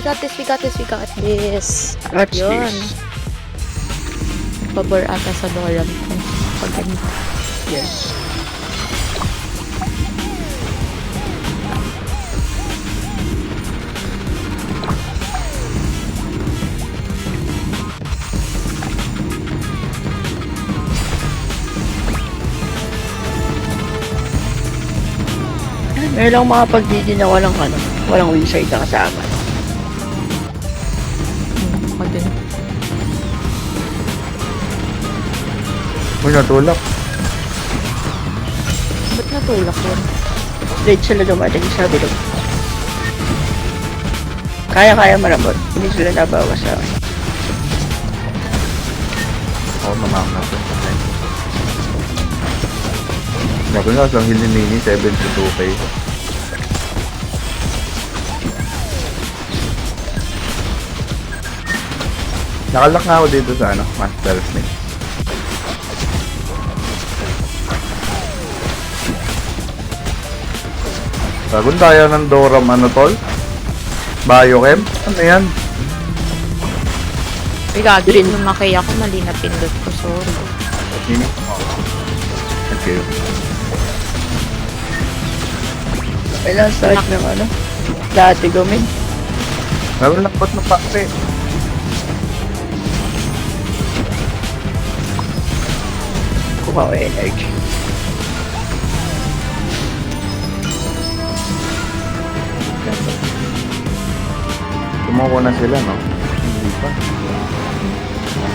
got this, we got this, we got this. That's Yun. this. Pabor ata sa Doran ko. Pag ganito. Yes. Meron lang makapag-video na walang website na kasama. Ako din. Uy, natulak. Ba't natulak yun? Late sila dumating sa bilog. Kaya marabot. Hindi sila nabawas sa akin. Oo, mamam natin. Sabi nga, sa Hilinini, 72K. Nakalak nga ako dito sa Master Smith. Bagon tayo ng Doram tol? Biochem? Ano yan? Uy, gagi, lumakay ako, mali na pindot ko, sorry. Ini? Okay. Kailan start ng dati gawin. Meron lang ba't na pakre? Kuha ko energy. Tumuko na sila, no? Hindi pa.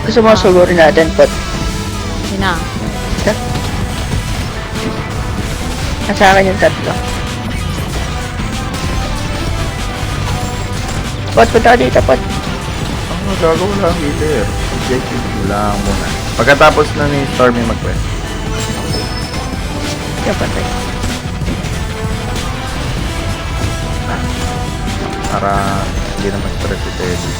Gusto mo sugurin natin, Pot? Yun na. Nasa akin yung tatlo. Pot, punta ka dito, Pot. Ano gagawin lang, healer? Objective mo lang muna. Pagkatapos na ni Stormy mag-quest. Kaya patay. Para hindi na mag-stress si Teddy.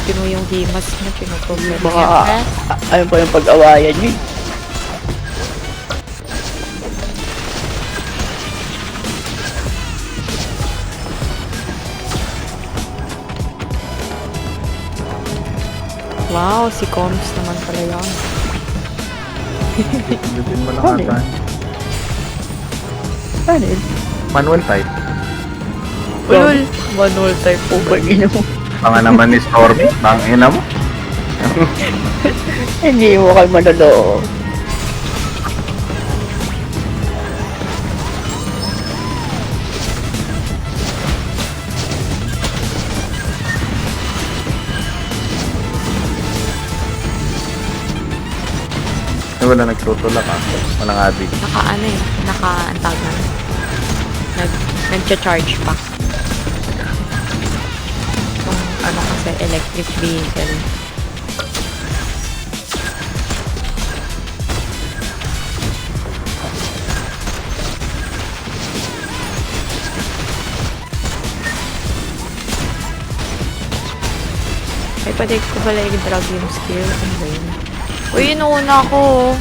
Pino yung himas na, pinoproblem Baka, niya. ayun pa yung pag-awayan nyo. Wow, si Combs naman pala yan. Lupin mo lang Ano ata. Ano yun? Manual type. Ulul! Manual type po ba? Pag-ino mo. Baka naman ni Stormy. Bang ina mo. Hindi mo kayo manolo. Wala nagtutulak walang adik. Naka-ano eh, naka-antagan. Nag-charge pa. Kung ano kasi, electric vehicle. Ay, pwede ko pala i-drag yung skill. Ano ba yun? Uy, inuuna ako.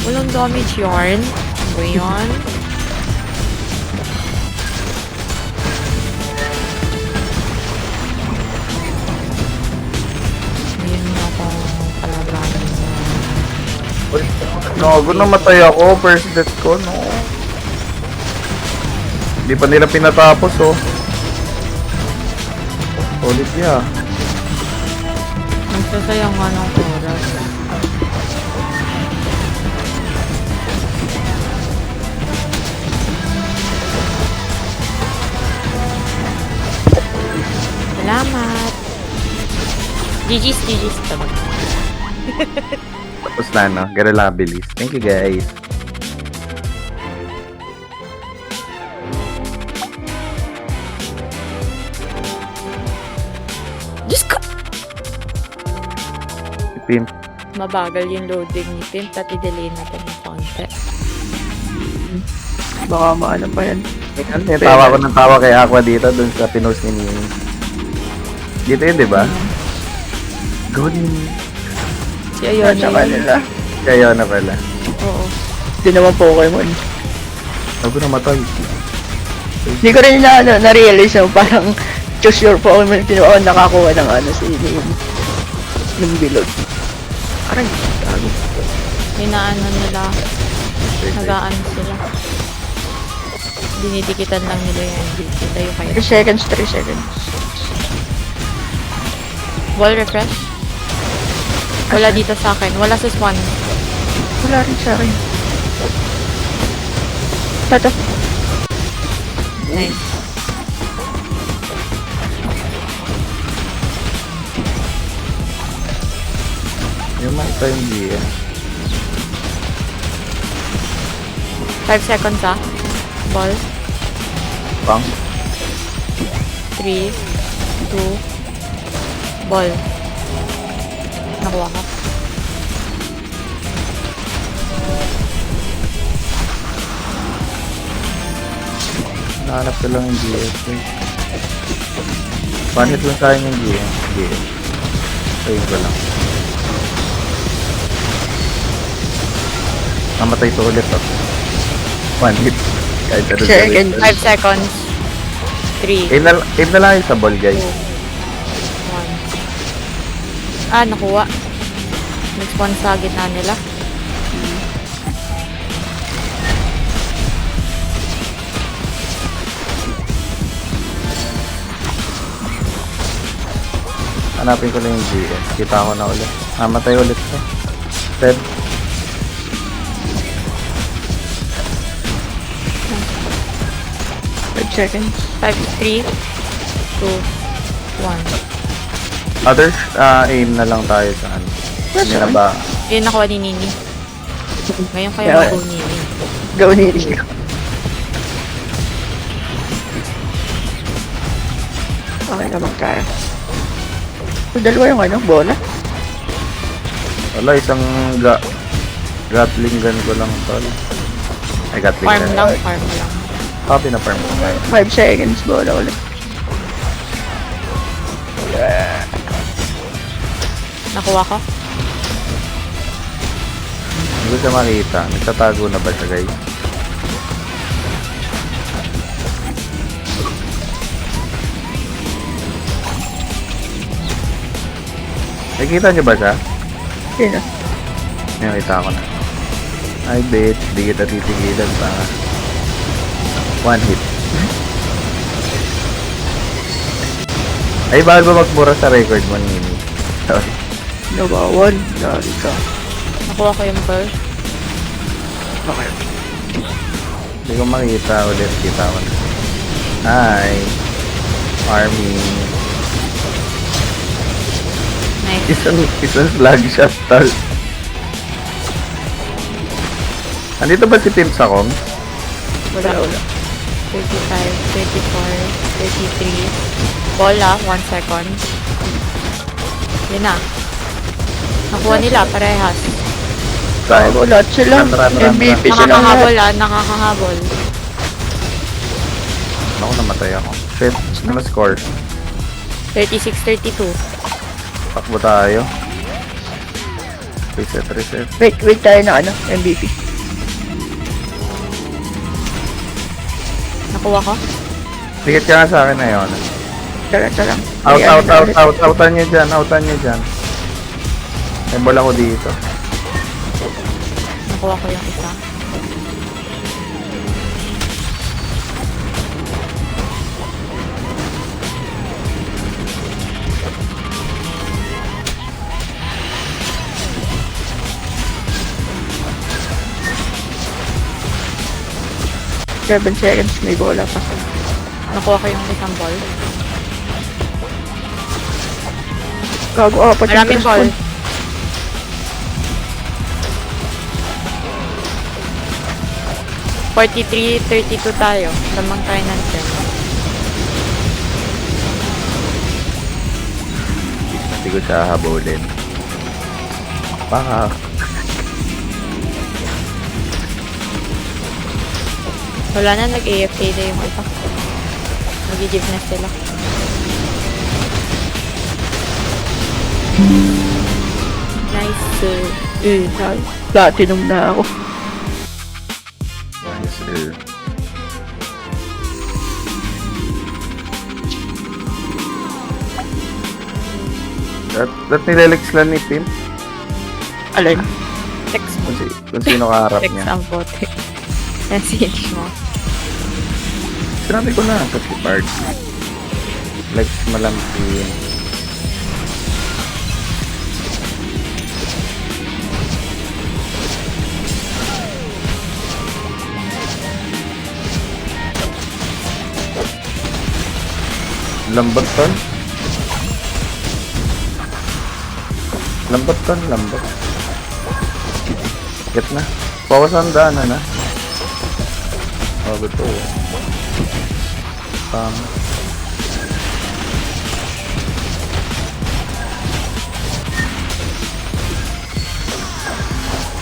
Walang damage yarn. Ano ba yan? Ayun na ako palagalan na. Uy, gago namatay ako. First death ko, no. Hindi pa nila pinatapos, oh. Ulit niya. Nagsasayang nga ng oras. Salamat! GG's talaga. Tapos na, no? Guerrilla abilities. Thank you, guys. Diyos ko! Pimp. Mabagal yung loading ni Pimp at i-delay natin ng konti. Baka maano pa yan. Tawa ko ng tawa kay Aqua dito dun sa pinost ni Nini. Dito yun, di ba? Good. Si Ayona Sa kanila. Kaya na pala. Oo. Hindi naman Pokemon. Ako namatay. Hindi ko rin na-realize na parang choose your Pokemon. Nakakuha ng si yung bilog. Parang, Inaano nila, nagaan sila. Dinidikitan lang nila yung MVP. Tayo kayo. 3 seconds, 3 seconds. Wall refresh? Wala dito sa akin. Wala sa spawn. Wala rin sa akin. Tato. Nice. Yung makita yung GM. 5 seconds ah. Ball. Pang. 3, 2, ball. Nakuha ko. Nahanap ko lang yung GM. Panit lang tayo yung GM. Ayun ko lang. Namatay to ulit oh. One hit. Kahit ano Second. 5 seconds. 3, Aim na lang yung sa ball 2, guys. 1. Ah, nakuha. Nag-spawn sa gitna nila. Hanapin ko lang yung GM. Kita ko na ulit. Namatay ulit to. Dead. Seconds. 5, 3, 2, 1. Others, aim na lang tayo sa ano. That's Hindi na fine. ba? Yun nakuha ni Nini. Ngayon kayo Yeah. mag-go Nini. Go Nini. Okay naman kaya. So, dalawa yung bola. Wala, isang Gatling gun ko lang tol. Ay, Gatling Farm gun. lang, farm lang. Copy na farm ko. 5 seconds bola ulit. Nakuha ko. Hindi ko siya makita. Nagtatago na ba siya guys? Nakikita niyo ba siya? Sino? Nakita ko na. I bet, di kita titigilan pa. One hit. Ay, bawal ba magmura sa record mo, Nini? Sorry. Nabawal. Sorry ka. Nakuha ko yung pearl. Okay. Hindi ko makita ulit. Kita ko na. Hi. Army. Nice. Isang flag shot, tol. Andito ba si Tim sa com? Wala. 35, 24, 33. Bola, 1 second. Yun na. Nakuha nila, parehas. Bago lahat sila. Run. MVP sila Nakakahabol lahat. nakakahabol. Ako, namatay ako. Shit, ano score? 36-32. Takbo tayo. Reset. Wait tayo na MVP. Nakuha ko. Tikit ka nga sa akin na yun. Tara. Outan nyo dyan. May ball ako dito. Nakuha ko yung isa. Seven seconds, may bola pa. Nakuha ko yung isang ball. Gago, apat yung Maraming ball. respawn. $43-32 tayo. Lamang tayo ng 10. Hindi ko siya habulin. Baka. Wala na, nag-AFK na yung iba. Nag-give na sila. Nice. Platinum na ako. Nice. Ba't nilelex lang ni Pimp? Alin? Text mo. Kung sino kaharap Text niya. ang bote. Message mo. Sinabi ko na sa si Bard. Lex malampin. Lambat ton? Lambat ton, lambat. Get na. Bawas ang daanan na. Oh, betul. Tama.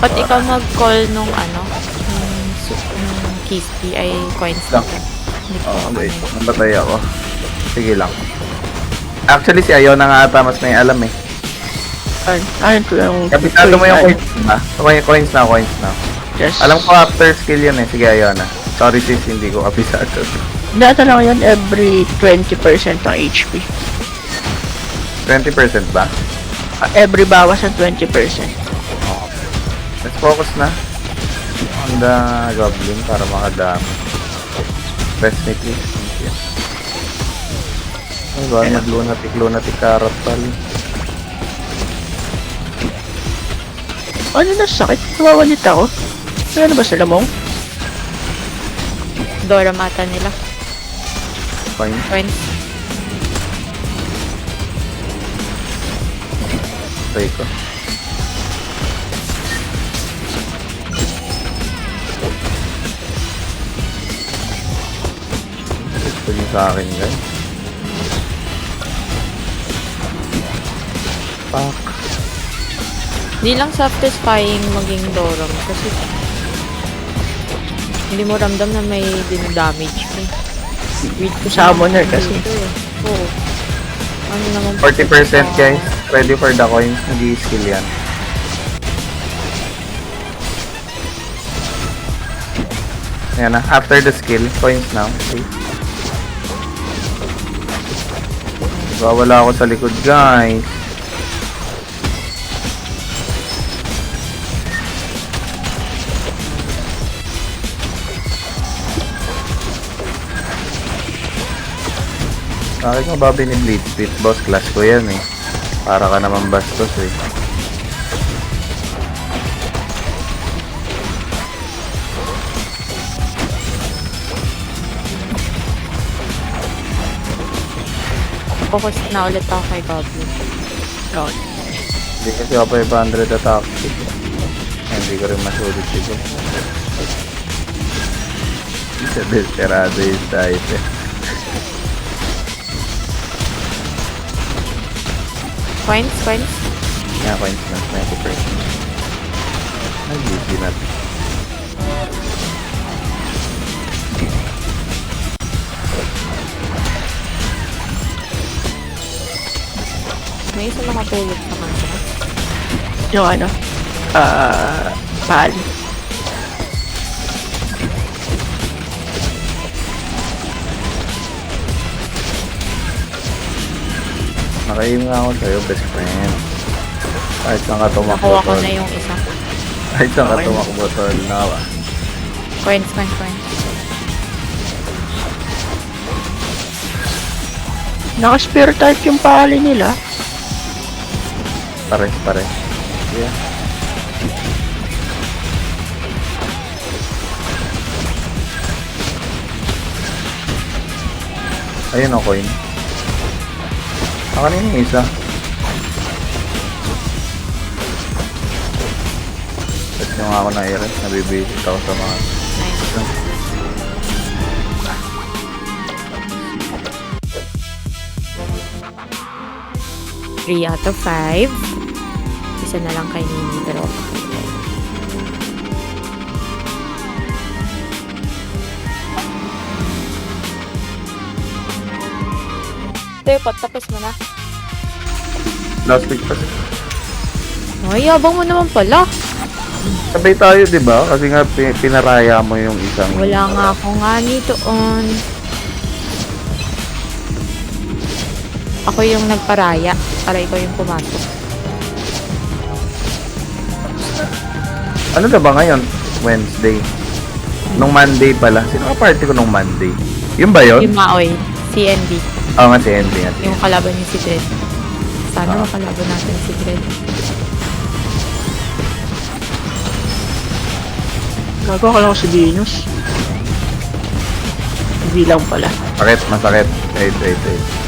Ba't ikaw mag-call nung ano? Nung Kisty ay coins Lang. Hindi ko Oh, wait. ano. Nabatay ako. Sige lang. Actually, si Ayona nga ata mas may alam eh. Ayun ko yung... Kapitado mo yung coins na. Coins na. Yes. Alam ko after skill yun eh. Sige, Ayona. Sorry sis, hindi ko kapisado. Data lang yun every 20% ng HP. 20% ba? Every bawas ng 20%. Let's focus na on the goblin para makadami. Press me please. Thank you. Ay ba, nag-lunatic karat pala. Ano na sakit? Nawawalit ako. Ano ba sila mong? Dora mata nila. Fine. Coins. Try ko. Gusto niyo sa akin guys. Fuck. Hindi lang satisfying maging Dorom kasi hindi mo ramdam na may dinadamage ka. Weird ko Summoner kasi. dito eh. Oo. Ano naman 40% guys. Ready for the coins. Nag-i-skill yan. Ayan na. After the skill, coins now. Okay. Wala ako sa likod guys. Bakit mo ba binibleed speed? Boss, class ko yan eh. Para ka naman bastos eh. Focus na ulit ako kay Goblin. Okay. Hindi kasi ako 500 attack speed. Hindi ko rin masulit siguro. Isa desperado yung type eh. Coins. Yeah, coins na. 90%. Nag-easy na. May isa nakatulog sa kanya. Yung ano? Pali. Nakaim nga ako sa'yo, best friend. Kahit saan ka tumakbo, Nakuha ko tol. na yung isa. Kahit saan ka Okay. tumakbo, tol. Nakawa. Coins. Naka-spear type yung pali nila. Pare. Yeah. Ayun o, coin. Kanina yung isa. Tapos yung ako na iris, nabibisit ako sa mga... Nice. Three out of 5. Isa na lang kay Nini, pero Tepat, tapos mo na. Last week pa. Ay, yabang mo naman pala. Sabay tayo, di ba? Kasi nga pinaraya mo yung isang... Wala nga ako nga nito on. Ako yung nagparaya para ikaw yung pumasok. Ano na ba ngayon? Wednesday. Nung Monday pala. Sino ka party ko nung Monday? Yung ba yun? Yung Maoy, CNB. Oo nga, si Andy nga. Yung kalaban niya si Dredd. Sana Ah. makalaban natin si Dredd. Gago ka lang si Venus. Hindi lang pala. Sakit, masakit. Wait.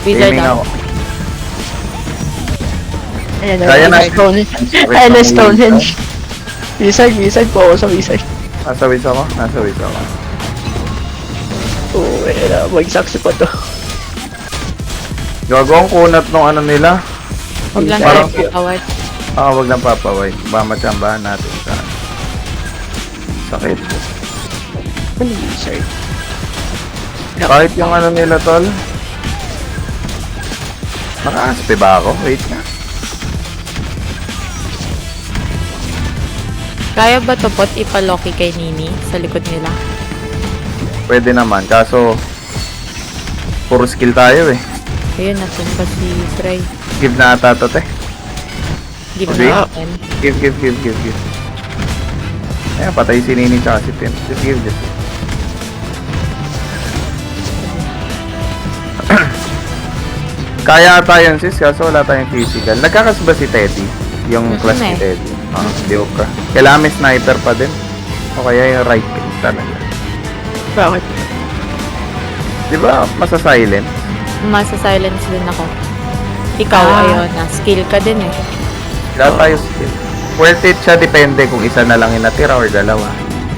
Wizard Aiming ako. ako. Ayan Kaya na, na- Stonehenge. Sakit Ayan na, ng Stonehenge. Wizard po ako sa wizard. Nasa wis ako? Nasa wis ako. Oo, eh, magsaksi pa to. Gago ang kunat nung ano nila. Huwag lang Parang- tayo award. Wag lang papaway. Baka matsambahan natin sa sakit. Ano yung wizard? Kahit yung ano nila, tol. Naka-aspe ba ako? Wait nga. Kaya ba to pot ipaloki kay Nini sa likod nila? Pwede naman. Kaso, puro skill tayo eh. Ayun, natumba si Frey. Give na ata to, te. Give Okay. na natin. Give. Ayan, patay si Nini tsaka si Tim. Just give. Kaya ata yun, sis. Kaso wala tayong physical. Nagkakas ba si Teddy? Yung class ni eh. Teddy? Di ka. Kailangan may sniper pa din. O kaya yung right click talaga. Bakit? Di ba, masa-silent? Masa-silence din ako. Ikaw, ayun na. Skill ka din eh. Wala tayo skill. Worth it siya, depende kung isa na lang yung natira or dalawa.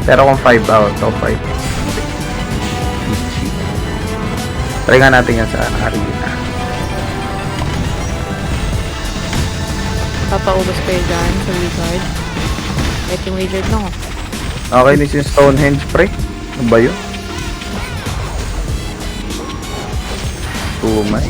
Pero kung 5 out of 5. Easy. Try nga natin yan sa arena. Papaubos kayo dyan sa wizard. Kahit yung wizard lang oh. Okay, this is Stonehenge, pre. Ano ba yun? Tumay.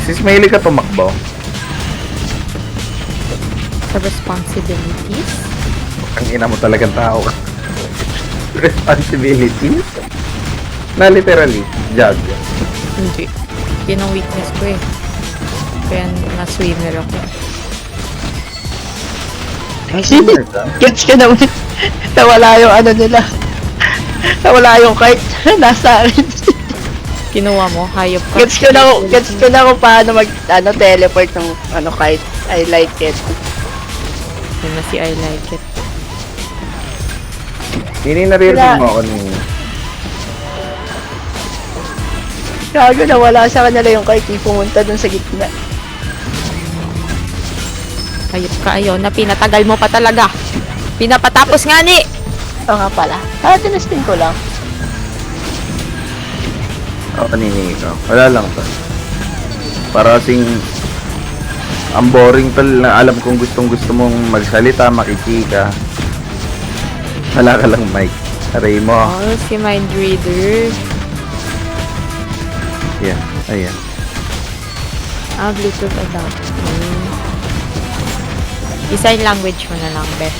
Si Smelly ka tumakbo. Sa responsibilities. Ang ina mo talagang tao ka. Responsibilities? Na literally, jog. Hindi. Yun ang weakness ko eh. Kaya na-swimmer ako. Gets ka naman. Nawala yung ano nila. Nawala yung kite. Nasa akin. Kinuha mo, hayop ka. Gets ko na kung paano teleport ng kite. I like it. Yun na si I like it. Hindi naririnig Wala. mo ako ni... Gago, nawala sa kanila yung kite. Yung pumunta dun sa gitna. Hayop ka, ayun na pinatagal mo pa talaga. Pinapatapos nga ni! Oo nga pala. Tinesting ko lang. Ako kanini ikaw. Wala lang to. Para kasing... Ang boring tol na alam kong gustong gusto mong magsalita, makikika. Wala ka lang mic. Aray mo. Oh, si Mind Reader. Yan. Ayan. Bluetooth adapter. Design language mo na lang, Beth.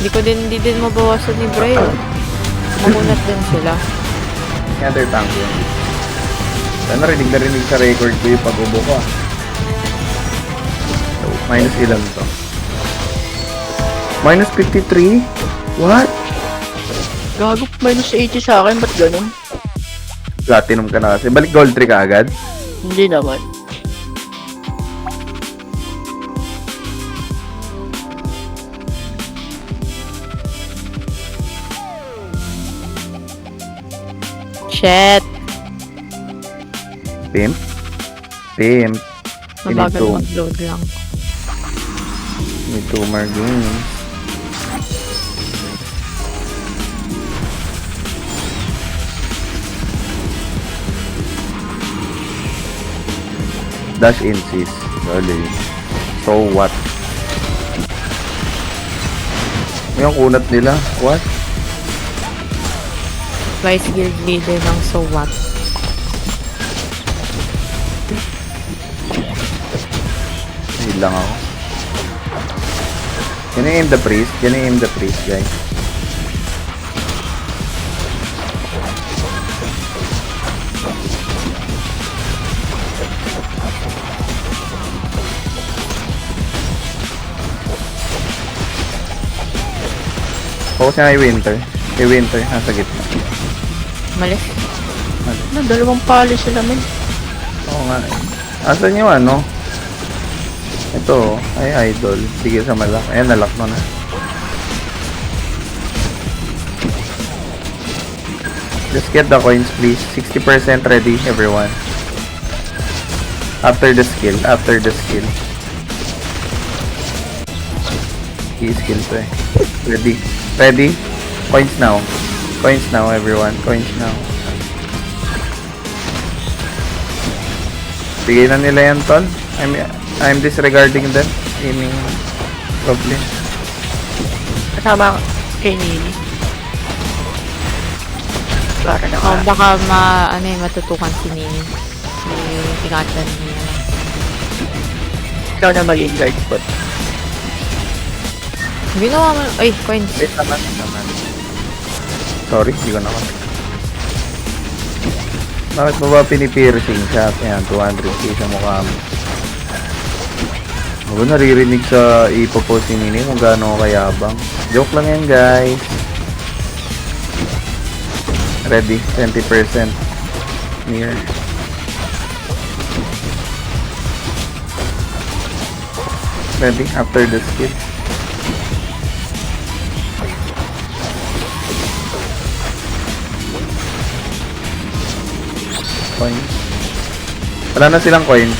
Hindi din mabawasan ni Bray. Mamunat din sila. Yung other tank yun. Sana rinig na rinig sa record ko yung pag-ubo ko ah. So, minus ilan to? Minus 53? What? Gago, minus 80 sa akin. Ba't ganun? Platinum ka na kasi. Balik gold 3 ka agad? Hindi naman. Shit! Pimp? Pimp. Mabagal mag-load lang. Need 2 more games. Dash in sis. Dali. So what? Yung kunat nila. What? Vice Guild Leader ng So What? Hindi lang ako. Can I aim the priest? Can I aim the priest, guys? Focus na kay Winter. Kay Winter, nasa gitna. Malis. Na, dalawang pali sila, men. Oo nga eh. Asan yung ano? Ito, ay idol. Sige sa malak. Ayan, nalock mo na. Just get the coins, please. 60% ready, everyone. After the skill. After the skill. I-skill to eh. Ready. Ready? Coins now. Coins now, everyone. Coins now. Bigay na nila yan, tol. I'm disregarding them. Any problem. Kasama kay Nini. Para na Oh, baka matutukan si Nini. Ingatan niya. ikaw na maging guard spot. Ginawa mo, ay, coins. Wait naman. Sorry, hindi ko naman. Bakit mo ba pinipiercing siya? Ayan, 200k sa mukha mo. Ako naririnig sa ipopo si Nini kung gaano ako kayabang. Joke lang yan, guys. Ready, 20% near. Ready, after the skill. Coins. Wala na silang coins.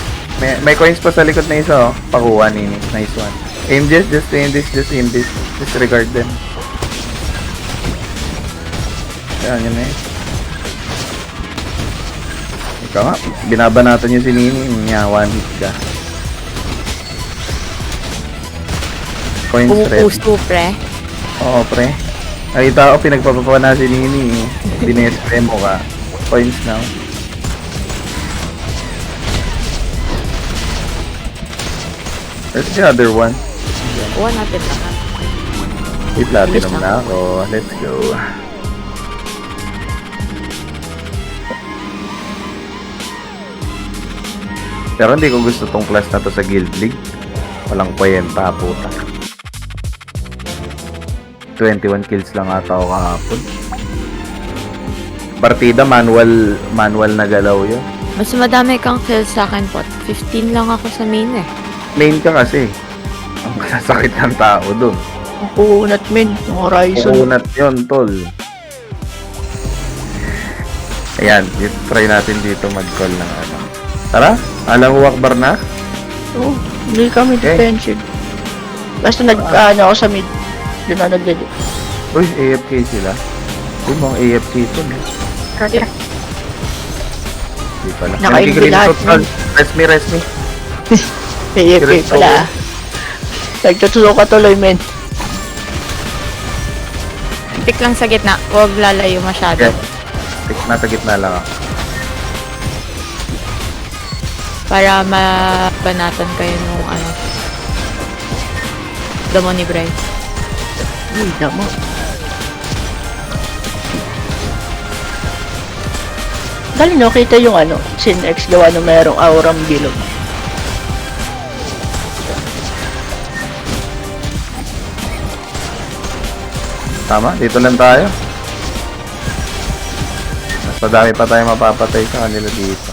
May coins pa sa likod na isa, oh. Pakuha, Nini. Nice one. Aim this, just aim this, just aim this. Disregard them. Ayan, yun na eh. Ikaw nga, binabanatan nyo si Nini. Nya, one hit ka. Coins ready. Pupusto, pre. Oo, pre. Nakita ko, pinagpapapa na si Nini. Binespray mo ka. Coins now. Where's the other one? Kuha natin lahat. I-platinum na ako. Let's go. Pero hindi ko gusto tong class na to sa Guild League. Walang kwenta, puta. 21 kills lang ata ako kahapon. Partida, manual na galaw yun. Mas madami kang kills sa akin po. 15 lang ako sa main eh. Main ka kasi. Ang sasakit ng tao dun. Ang kunat, men. Yung Horizon. Unat yun, tol. Ayan, try natin dito mag-call ng ano. Tara, alam mo wakbar na? Oo, hindi kami Okay. defensive. Basta nag-ano ako sa mid. Doon na nag-delete. Uy, AFK sila. Uy, mga AFK to. Tara. Di pala. Naka-invi Nag-green lahat, shot, tol. Rest me. AFK Direct pala. Nagtutulo ka tuloy, men. Tik lang sa gitna. Huwag lalayo masyado. Yes. Nasa gitna lang ako. Para mabanatan kayo nung ano. Damo ni Bray. Uy, damo. Dali no, kita yung ano, Sin X gawa na mayroong auram bilog. Tama, dito lang tayo. Mas madami pa tayo mapapatay sa kanila dito.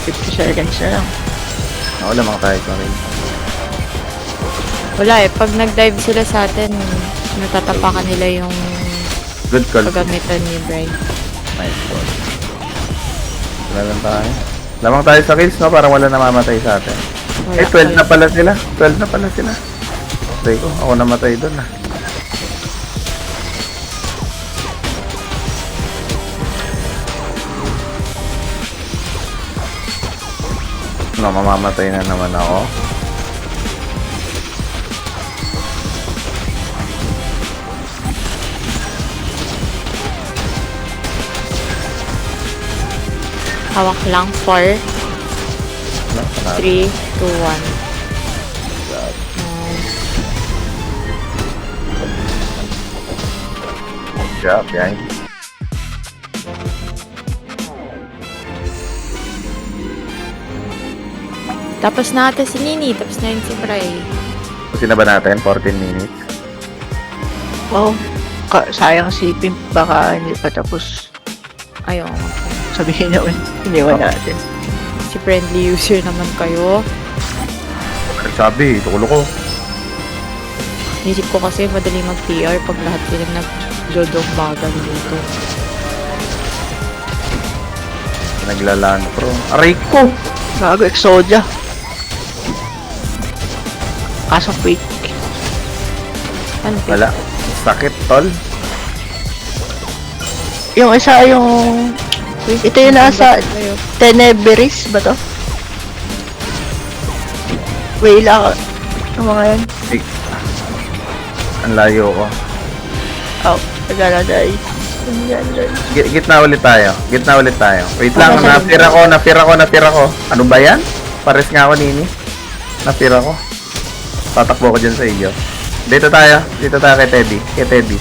$50 seconds na lang. Ako lamang tayo sa akin. Wala eh. Pag nag-dive sila sa atin, natatapakan nila yung Good call. paggamitan ni Bray. Nice call. Wala lang tayo. Lamang tayo sa kills, no? Parang wala namamatay sa atin. Wala Eh, 12 na pala. pala sila. 12 na pala sila. Try ko, ako namatay doon ah. No, mamamatay na naman ako. Hawak lang. 4, No, 3, 2, 1. Good job, guys. Tapos na ata si Nini. Tapos na yun si Bray. Kasi na ba natin? 14 minutes? Wow. Sayang si Pimp. Baka hindi pa tapos. Ayaw. Sabihin naman. Iniwan natin. Si friendly user naman kayo. Sabi, tulo ko. Nisip ko kasi madali mag-PR pag lahat sila nag-dodong bagal dito. Naglalaan pro. Aray ko! Gago, Exodia. Kaso fake. Ano pa? Wala. Sakit, tol. Yung isa yung... Ito yung nasa Ayaw. Tenebris ba to? Wala ka. Ang mga yan. Ay. Ang layo ko. Oh, nagaladay. Gitna ulit tayo. Gitna ulit tayo. Wait lang, Okay, napira ko. Ano ba yan? Pares nga ako, Nini. Napira ko. Tatakbo ko dyan sa iyo. Dito tayo kay Teddy.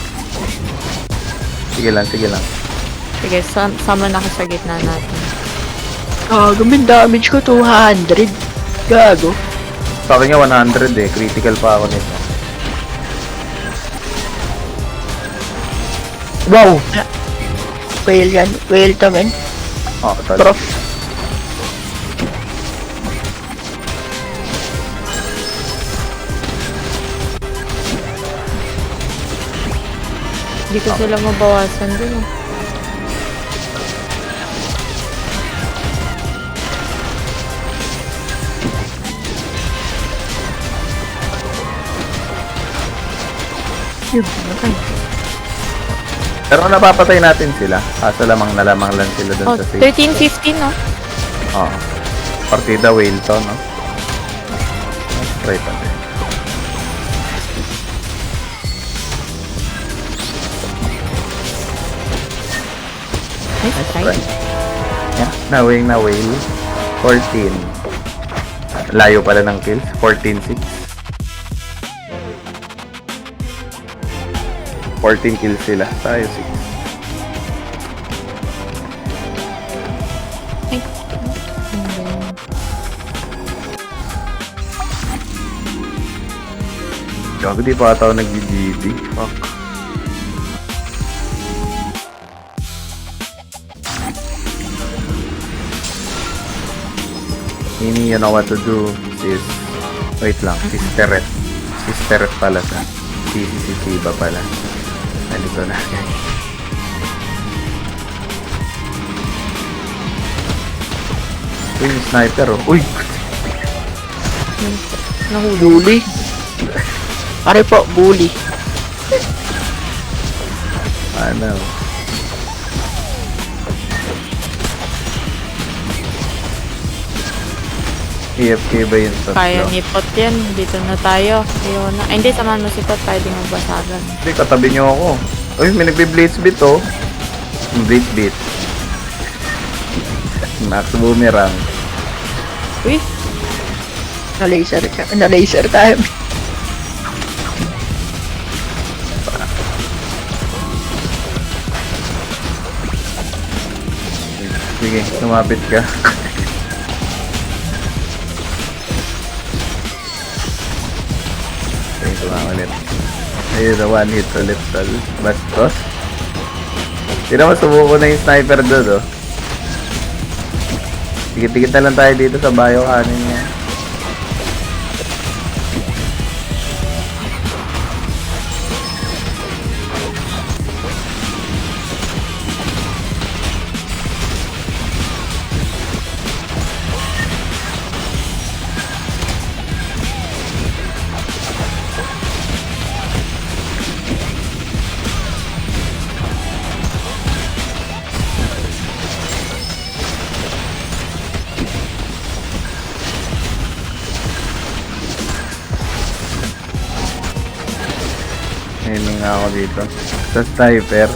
Sige lang. Sige, sama na ako sa gitna natin. Gamin damage ko 200. Gago. Sa akin nga 100 eh. Critical pa ako nito. Wow! Whale yan. Whale to, men. Oh, tol. Prof. Hindi ko sila mabawasan dun. Oh. Pero napapatay natin sila. Kaso lamang lang sila dun Oh, sa safe. 13-15, no? Oo. Partida whale to, no? Try pa din. Nice try. Right. Yeah, na whale. 14. Layo pala ng kills. 14-6. 14 kills sila. Tayo 6. Ay. Gago, di pa ata ako nag-GG. Fuck. Nini, you know what to do, sis. Wait lang, Sisteret. Sisteret pala sa CCCC ba pala? Nandito na. Uy, yung sniper oh. Uy! Nahulog. Bully. Pare po, bully. Ano? EFK ba yun sa Kaya ni Pot yan. Dito na tayo. Ayun na. Ay, hindi, samahan mo si Pot. Tayo di magbasagan. Hindi, katabi niyo ako. Uy, may nagbe-blitz beat oh. Blitz beat. Max boomerang. Uy, Na-laser ka. Na-laser tayo. Sige, lumapit ka. Sige, tumama ulit. Ayun na, one hit ulit tol. Bastos. Hindi naman sumuko na yung sniper doon oh. Tikit-tikit na lang tayo dito sa bio kanin niya. Aiming nga ako dito. Sa sniper.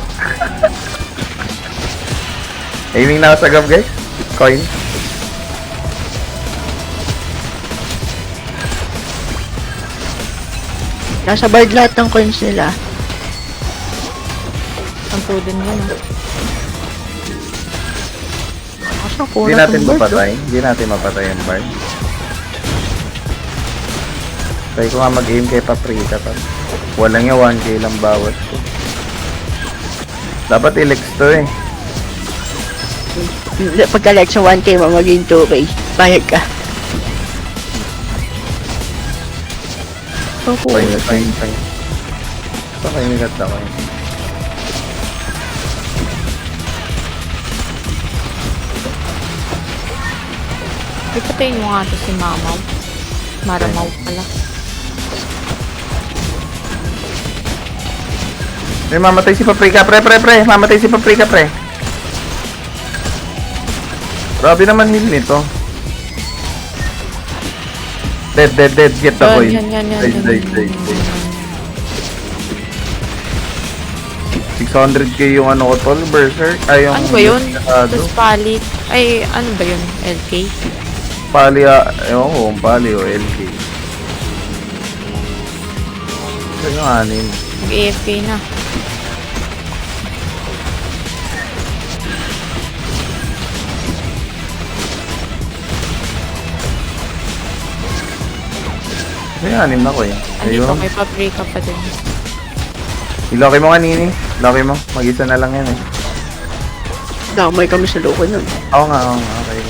Aiming na ako sa gab, guys. Coin. Nasa bard lahat ng coins nila. Ang din yun, ah. Asa Hindi kuha natin ng bard, mapatay. Hindi natin mapatay yung bard. Try ko nga mag-aim kay Paprika pa. Walang yung 1k lang bawat ko. Dapat ilex to eh. Pagka-like sa 1k mo, maging 2k. Bayad ka. Ako, Fine. So, kainigat ako eh. Ipatayin mo nga to si Mamaw. Maramaw pala. May mamatay si Paprika, pre. Mamatay si Paprika, pre. Grabe naman heal nito. Dead. Get the coin. Yan. Die. 600k yung ano ko, tol. Berserk. Ay, yung... Ano ba yun? Masyado. Tapos pali. Ay, ano ba yun? LK? Pali, ewan ko kung pali o LK. Ito yung anin. Mag-AFK na. May anim na ko eh. Andito Ayun. kay Paprika pa din. Iloki mo kanini. Loki mo. Mag-isa na lang yan eh. damay kami sa loko nun. Oo nga. Okay.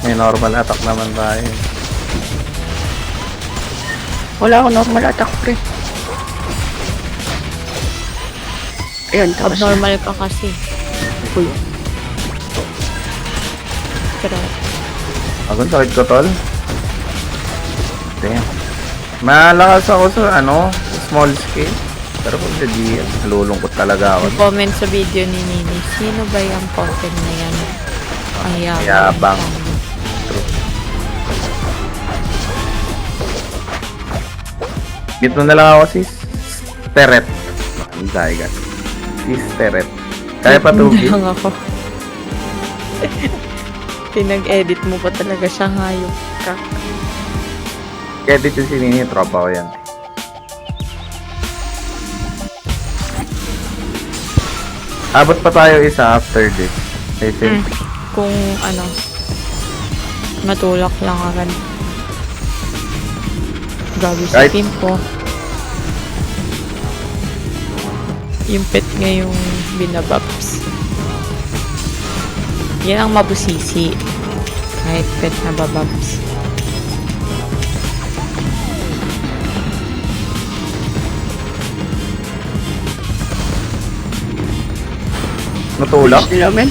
May normal attack naman tayo. Wala ako normal attack, pre. Ayan, tapos Abnormal ka kasi. Uy, Pero, Agon, sakit ko, tol. Damn. Malakas ako sa, small scale. Pero kung sa GM, nalulungkot talaga ako. comment sa video ni Nini, sino ba yung content na yan? Ang yabang. Yabang. True. Meet mo na lang ako, sis. Teret. Ang dahil ka. Sis Teret. Kaya pa to, Lang ako. Pinag-edit mo pa talaga siya hayop ka. Kaya dito si Nini, tropa ko yan. Abot pa tayo isa after this. I think. Kung matulak lang agad. Grabe sa Right. team ko. Yung pet nga yung binabaps. Yan ang mabusisi. Kahit pet na babaps. Natulak? nila, men.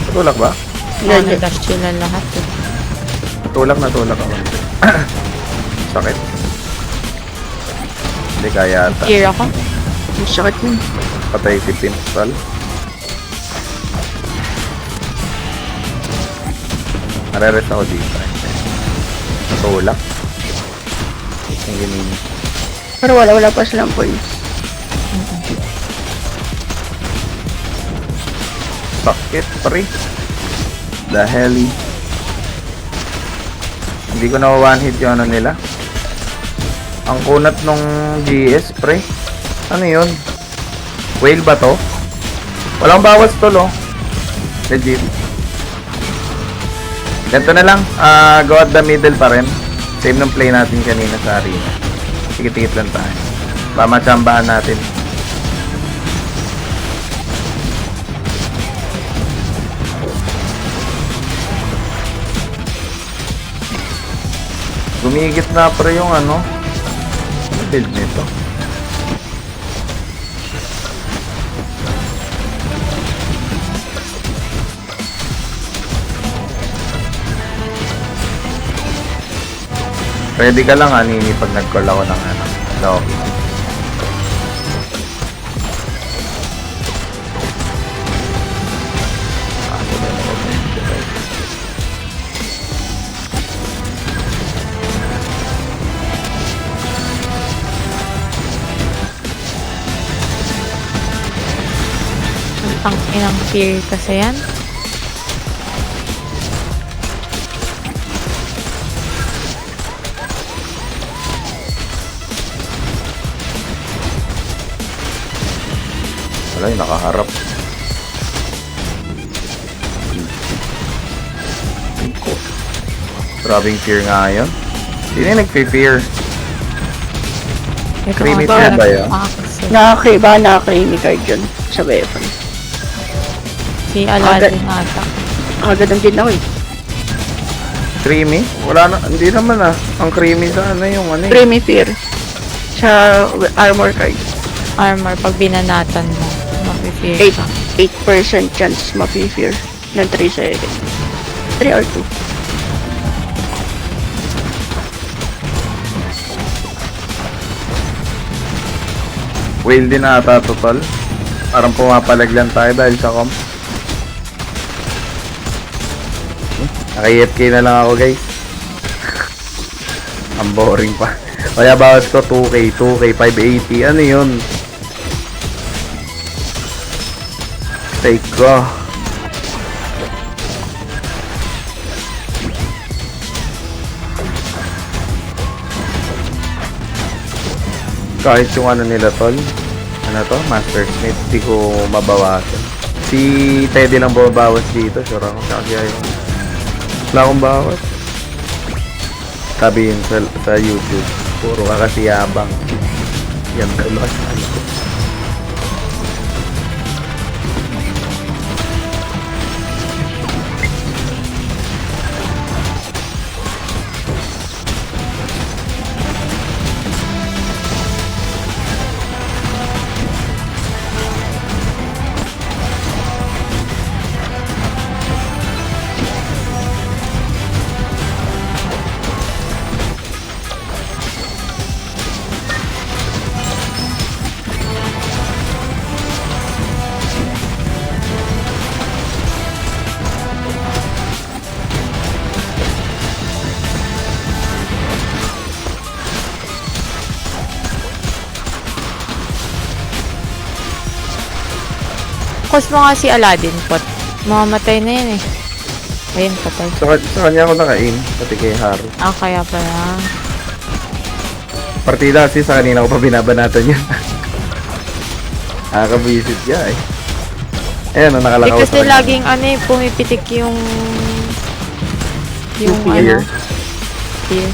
Natulak ba? Hindi. Nadash sila lahat eh. Natulak ako. Sakit. Hindi kaya ata. Here ako. Ang sakit yun. Patay si Pinsal. Nare-rest ako dito. Natulak. Ang ganyan. Pero wala pa silang points. Bakit, pre? The helly. Hindi ko na one hit yung nila. Ang kunat nung GS, pre. Ano yun? Whale ba to? Walang bawas to, lo. Legit. Ganito na lang. Go at the middle pa rin. Same ng play natin kanina sa arena. Tikit-tikit lang tayo. Mamachambahan natin. Gumigit na pre yung build nito. Ready ka lang Nini pag nag-call ako ng Loki. Tang inang fear kasi yan. Wala yung nakaharap. Ko. Grabing fear nga yun. Sino yung nag-fear? Ito Creamy nga, fear ba parang yun? makakasi. Baka nakaka-creamy card yun sa weapon. Si Aladdin ata. Agad ang din ako eh. Creamy? Wala na, hindi naman ah. Ang creamy sa ano yung ano eh. Creamy fear. Sa armor card. Armor, pag binanatan mo, mafe-fear 8, ka. 8% chance mafe-fear ng 3 seconds. 3 or 2. Whale din ata total. Parang pumapalag lang tayo dahil sa comp. Naka-EFK na lang ako guys. Ang boring pa. Kaya bawas ko 2k, 580. Ano yun? Take ko. Kahit yung ano nila tol. Ano to? Master Smith. Di ko mabawasan. Si Teddy lang bumabawas dito. Sure ako. Kaya yung wala akong bawas. Sabi yun sa YouTube. Puro ka kasi yabang. Yan dalawa sa ano ko. Focus mo nga si Aladdin, pot. Mamamatay na yan eh. Ayun, patay. Sa kanya ako naka-aim. Pati kay Haru. Ah, kaya pala. Partida kasi sa kanina ko pa binabanatan yun. Nakakabisit niya eh. Ayan, nakalakaw Kasi sa kanya. laging ano eh, pumipitik yung Fear. ano, fear.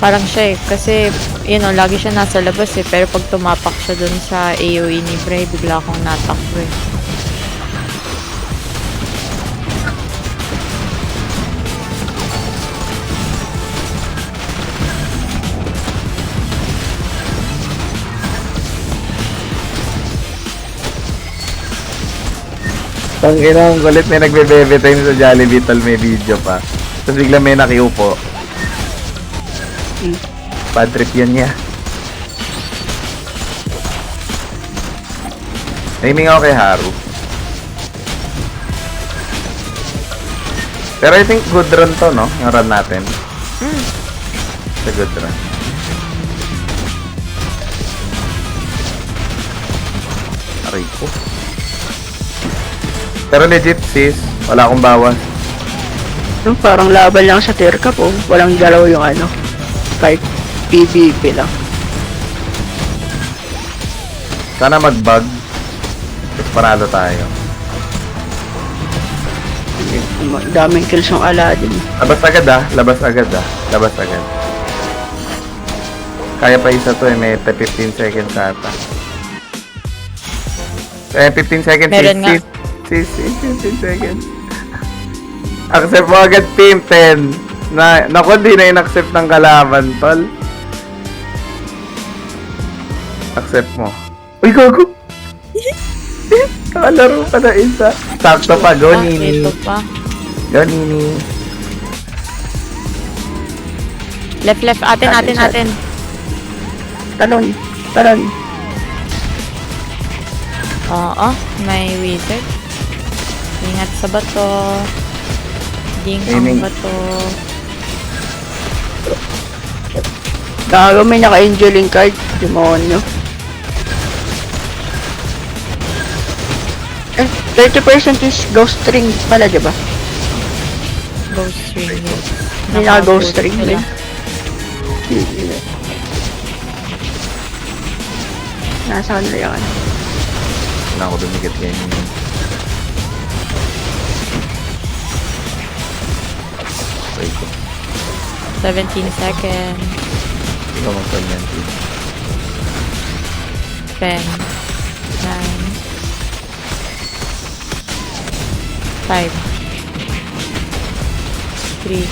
Parang siya eh, kasi yun o, lagi siya nasa labas eh, pero pag tumapak siya dun sa AoE ni Bray, bigla akong natakbo eh. Tang ina, ang kulit, may nagbe-bebe time sa Jollibee tol, may video pa. Tapos bigla may nakiupo. Bad trip yun niya. Aiming ako kay Haru. Pero I think good run to, no? Yung run natin. It's a good run. Aray ko. Pero legit sis, wala akong bawas. Yung parang laban lang sa tier cap oh. Walang galaw yung ano. Kahit PvP lang. Sana mag-bug. Tapos panalo tayo. Daming kills yung Aladdin. Labas agad ah. Labas agad ah. Labas agad. Kaya pa isa to eh. May 15 seconds ata. 15 seconds. Meron nga. 15 seconds. Accept mo agad team 10. Naku, di na in-accept ng kalaban, tol. Accept mo. Uy, gago! Nakalaro pa na isa. Sakto pa, go Nini. Ito pa. Go Nini. Left, atin. Talon. Talon. Oo, may wizard. Ingat sa bato. Ding ang Aiming. bato. Gago, may naka-angeling card. Demonyo. Eh, 30% is ghost ring pala, diba? Ghost ring. Yes. May naka-ghost ring sila. din. Nasa kanila yan. Wala ako dumikit ngayon yun. Wait ko. 17 seconds. Ikaw mag-comment. 10, 9, 5, 3,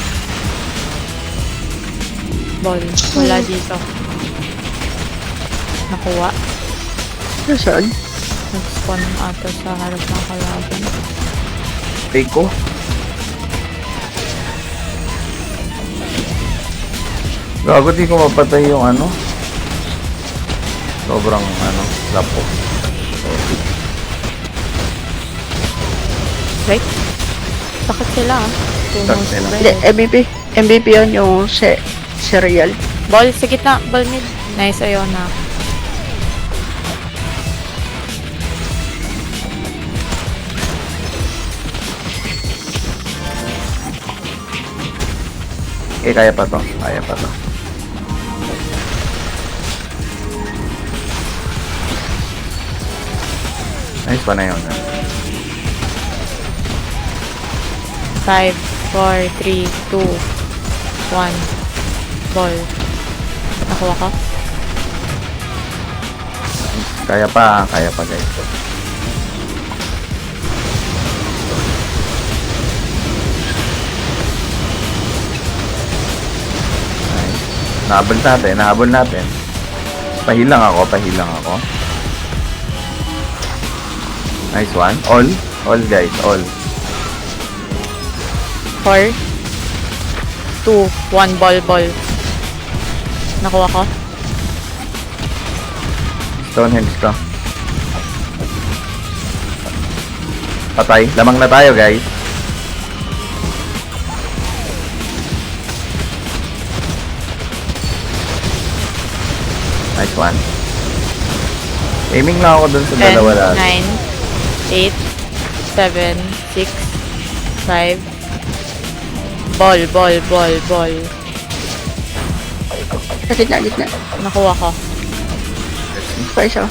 ball. Wala dito. Nakuha. Nasaan? Nag-spawn ata sa harap ng kalaban. Fake ko. Gago, di ko mapatay yung ano. Sobrang ano, lapo. Right? Sakit sila ah. Sakit sila. Hindi, MVP. MVP yun yung serial. Ball sa gitna. Ball mid. Nice, ayun na. Eh, kaya pa to. Kaya pa to. Nice pa na yun. 5, 4, 3, 2, 1. Ball. Nakuha ka? Kaya pa guys. Nice. Nahabol natin. Pahilang ako. Nice one. All guys, all. 4, 2, 1. Ball. Nakuha ka? Stonehenge to. Patay. Lamang na tayo guys. Nice one. Aiming lang ako dun sa 10, dalawa lahat. 9, 8, 7, 6, 5. Ball. Sa gitna. Nakuha ka. Pa isa.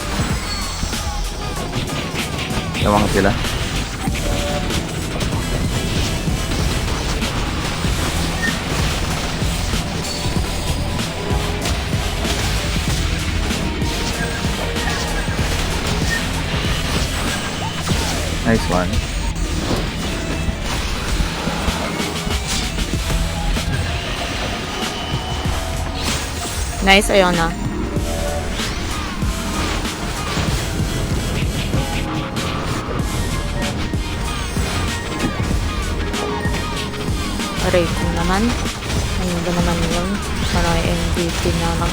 Lamang sila. Nice one. Nice, ayun na. Rating naman. Ano ba naman yun? Parang MVP na lang.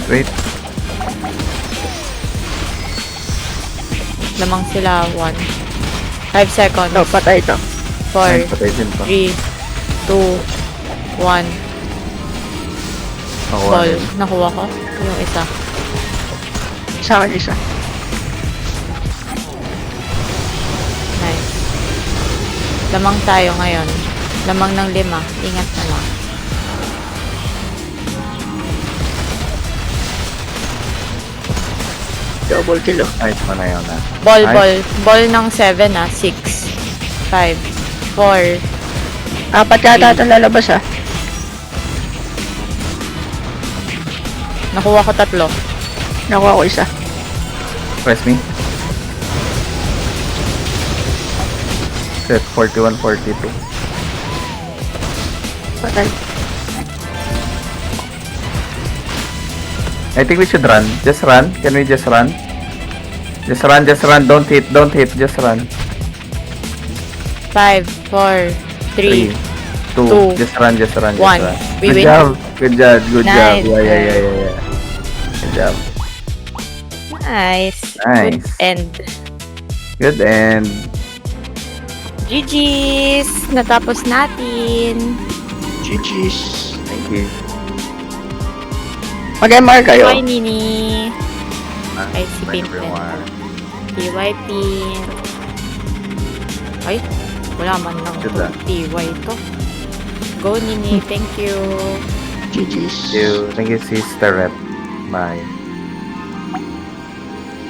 Wait. Lamang sila, 1. 5 seconds. Oh, patay ito. 4, Patay din to. 3, 2, 1. Nakuha Ball. din. Nakuha ko. Yung isa. Sa akin isa. Nice. Lamang tayo ngayon. Lamang ng 5. Ingat na lang. Double kill oh. Nice pa na yun ah. Ball. Ball ng 7 ah. 6, 5, 4. 4 yata itong lalabas ah. Nakuha ko 3. Nakuha ko isa. Press me. Set 41, 42. Patay. I think we should run. Just run. Can we just run? Just run. Don't hit. Just run. 5, 4, 3, 2. 2, Just run. 1. We Good win. job. Good job. Nice. Yeah. Good job. Nice. Nice. Good end. Good and GG's! Natapos natin. GG's. thank you. Mag-MR kayo. Bye, Nini. Ay, si Bye, Pimple. everyone. TY Pin. Ay, wala man lang to. Ganda. TY to. Go, Nini. Thank you. GG's. Thank you, Sister Rep. Bye.